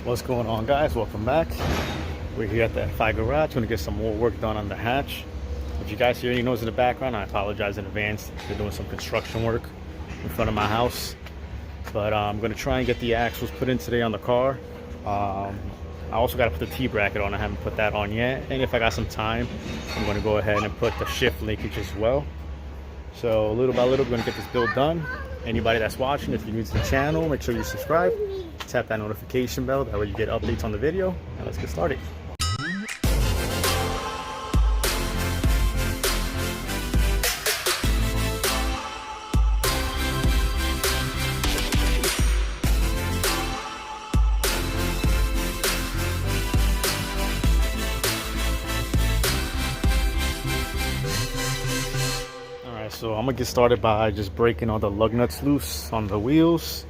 What's going on, guys? Welcome back. We're here at the FI garage. Going to get some more work done on the hatch. If you guys hear any noise in the background, I apologize in advance. They're doing some construction work in front of my house, but I'm going to try and get the axles put in today on the car. I also got to put the T-bracket on. I haven't put that on yet, and if I got some time, I'm going to go ahead and put the shift linkage as well. So little by little, we're going to get this build done. Anybody that's watching, if you're new to the channel, make sure you subscribe, tap that notification bell, that way you get updates on the video, and let's get started. So I'm gonna get started by just breaking all the lug nuts loose on the wheels.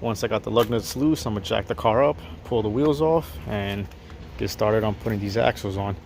Once I got the lug nuts loose, I'm gonna jack the car up, pull the wheels off, and get started on putting these axles on.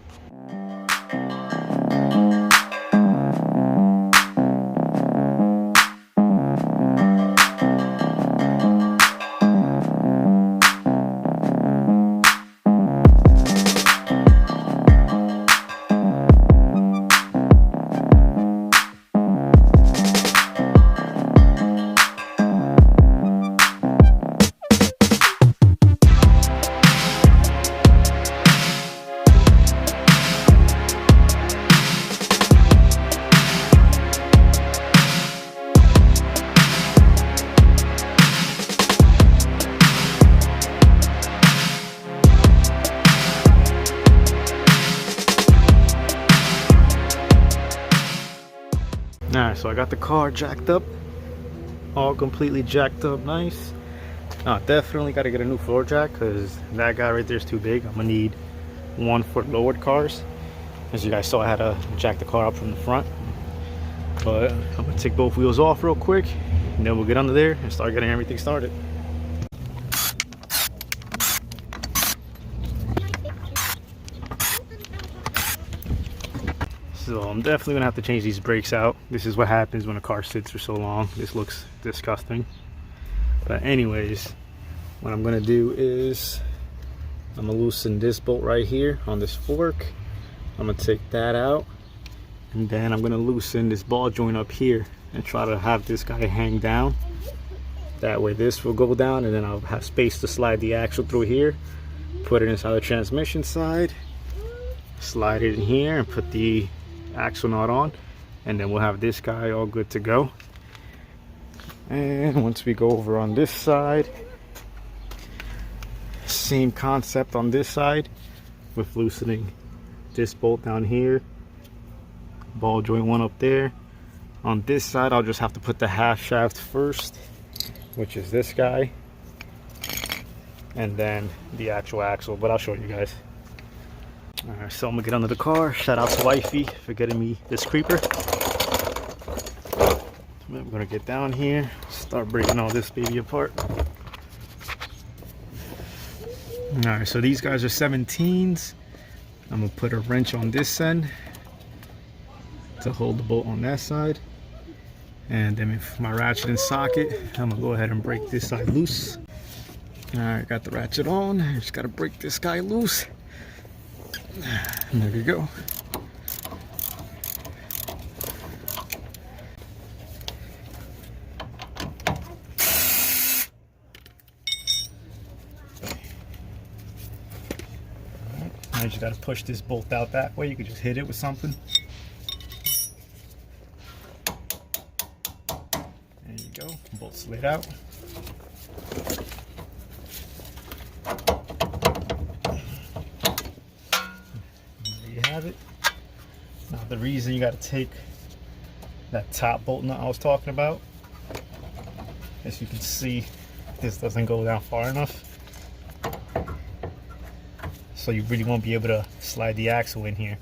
Alright, so I got the car jacked up, all completely jacked up, nice. Now definitely got to get a new floor jack because that guy right there is too big. I'm gonna need one for lowered cars. As you guys saw, I had to jack the car up from the front, but I'm gonna take both wheels off real quick, and then we'll get under there and start getting everything started. So I'm definitely gonna have to change these brakes out. This is what happens when a car sits for so long. This looks disgusting. But anyways, what I'm gonna do is I'm gonna loosen this bolt right here on this fork. I'm gonna take that out, and then I'm gonna loosen this ball joint up here and try to have this guy hang down. That way this will go down, and then I'll have space to slide the axle through here, put it inside the transmission side, slide it in here, and put the axle nut on, and then we'll have this guy all good to go. And once we go over on this side, same concept on this side with loosening this bolt down here, ball joint one up there. On this side, I'll just have to put the half shaft first, which is this guy, and then the actual axle, but I'll show you guys. Alright, so I'm gonna get under the car. Shout out to wifey for getting me this creeper. I'm gonna get down here, start breaking all this baby apart. Alright, so these guys are 17s. I'm gonna put a wrench on this end to hold the bolt on that side, and then with my ratchet and socket, I'm gonna go ahead and break this side loose. Alright, got the ratchet on. I just gotta break this guy loose. And there we go. Now you just got to push this bolt out that way. You can just hit it with something. There you go. Bolt slid out. Have it. Now the reason you got to take that top bolt nut I was talking about, as you can see, this doesn't go down far enough, so you really won't be able to slide the axle in here.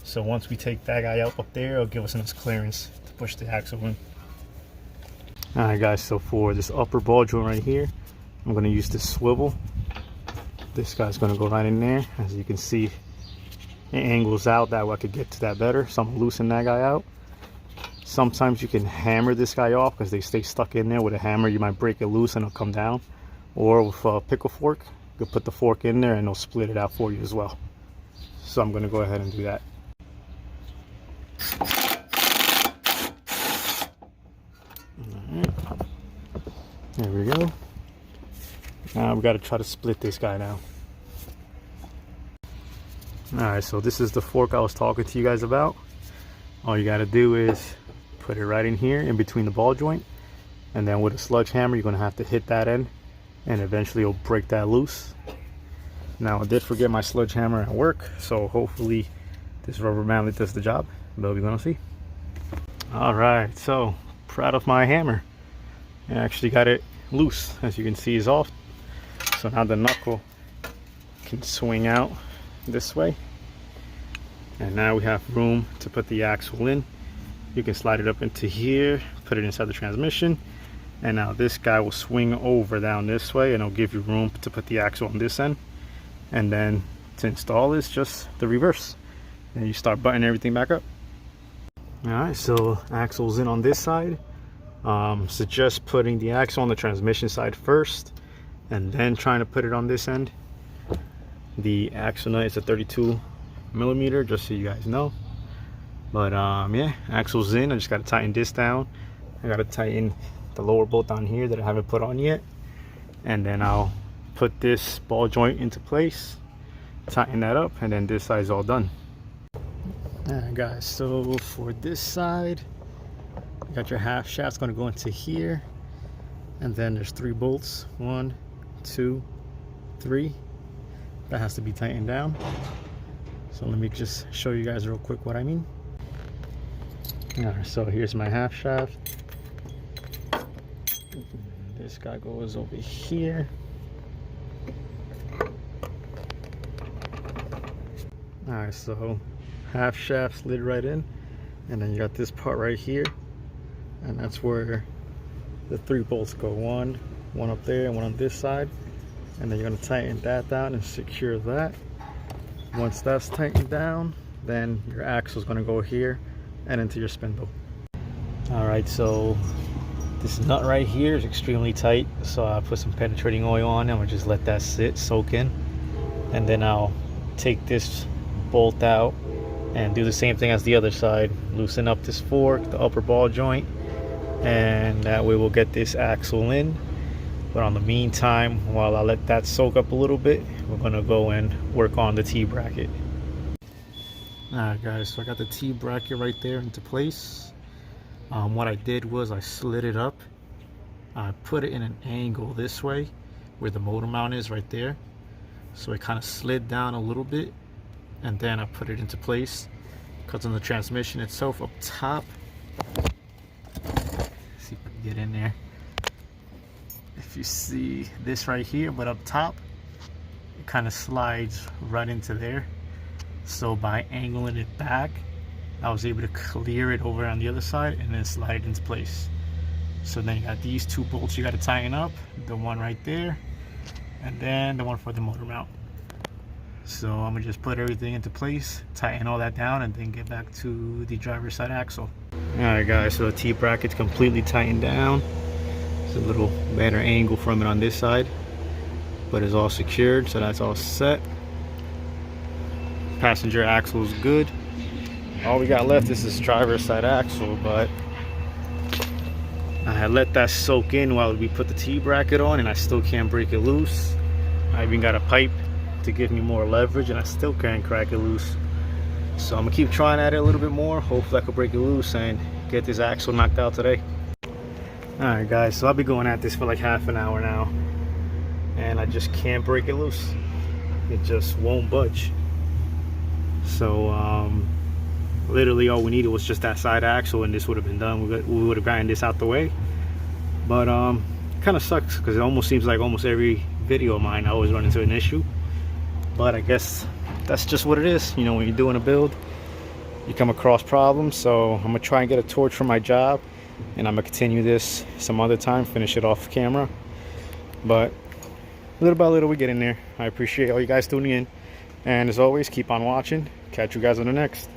So once we take that guy out up there, it'll give us enough clearance to push the axle in. Alright guys, so for this upper ball joint right here, I'm going to use this swivel. This guy's going to go right in there. As you can see, it angles out, that way I could get to that better. So I'm gonna loosen that guy out. Sometimes you can hammer this guy off because they stay stuck in there. With a hammer, you might break it loose and it'll come down. Or with a pickle fork, you can put the fork in there and it'll split it out for you as well. So I'm going to go ahead and do that. Alright, there we go. Now we got to try to split this guy now. Alright, so this is the fork I was talking to you guys about. All you got to do is put it right in here in between the ball joint, and then with a sludge hammer you're going to have to hit that end, and eventually it'll break that loose. Now I did forget my sludge hammer at work, so hopefully this rubber mallet does the job, but we're going to see. Alright, so proud of my hammer. I actually got it loose. As you can see, is off. So now the knuckle can swing out this way, and now we have room to put the axle in. You can slide it up into here, put it inside the transmission, and now this guy will swing over down this way, and it'll give you room to put the axle on this end. And then to install this, just the reverse, and you start buttoning everything back up. Alright, so axle's in on this side. Suggest putting the axle on the transmission side first, and then trying to put it on this end. The axle nut is a 32mm, just so you guys know. But yeah, axle's in. I just got to tighten this down. I got to tighten the lower bolt down here that I haven't put on yet, and then I'll put this ball joint into place, tighten that up, and then this side's all done. Alright guys, so for this side, you got your half shaft's going to go into here, and then there's 3 bolts, 1, 2, 3. That has to be tightened down. So let me just show you guys real quick what I mean. Alright, so here's my half shaft. This guy goes over here. Alright, so half shaft slid right in, and then you got this part right here, and that's where the 3 bolts go. One up there and one on this side, and then you're going to tighten that down and secure that. Once that's tightened down, then your axle is going to go here and into your spindle. Alright, so this nut right here is extremely tight, so I put some penetrating oil on it. I'm going to just let that sit, soak in, and then I'll take this bolt out and do the same thing as the other side. Loosen up this fork, the upper ball joint, and that way we'll get this axle in. But on the meantime, while I let that soak up a little bit, we're going to go and work on the T-bracket. Alright guys, so I got the T-bracket right there into place. What I did was I slid it up. I put it in an angle this way where the motor mount is right there, so it kind of slid down a little bit, and then I put it into place. Because on the transmission itself up top, let's see if I can get in there. If you see this right here, but up top it kind of slides right into there. So by angling it back, I was able to clear it over on the other side and then slide it into place. So then you got these 2 bolts you got to tighten up, the one right there, and then the one for the motor mount. So I'm gonna just put everything into place, tighten all that down, and then get back to the driver's side axle. Alright guys, so the T-bracket's completely tightened down. It's a little better angle from it on this side, but it's all secured, so that's all set. Passenger axle is good. All we got left is this driver's side axle, but I had let that soak in while we put the T-bracket on, and I still can't break it loose. I even got a pipe to give me more leverage, and I still can't crack it loose. So I'm gonna keep trying at it a little bit more. Hopefully I can break it loose and get this axle knocked out today. Alright guys, so I'll be going at this for like half an hour now, and I just can't break it loose. It just won't budge. So literally all we needed was just that side axle, and this would have been done. We would have gotten this out the way. But kind of sucks because it almost seems like almost every video of mine I always run into an issue. But I guess that's just what it is. You know, when you're doing a build, you come across problems. So I'm gonna try and get a torch for my job, and I'm gonna continue this some other time, finish it off camera. But little by little we get in there. I appreciate all you guys tuning in, and as always, keep on watching. Catch you guys on the next.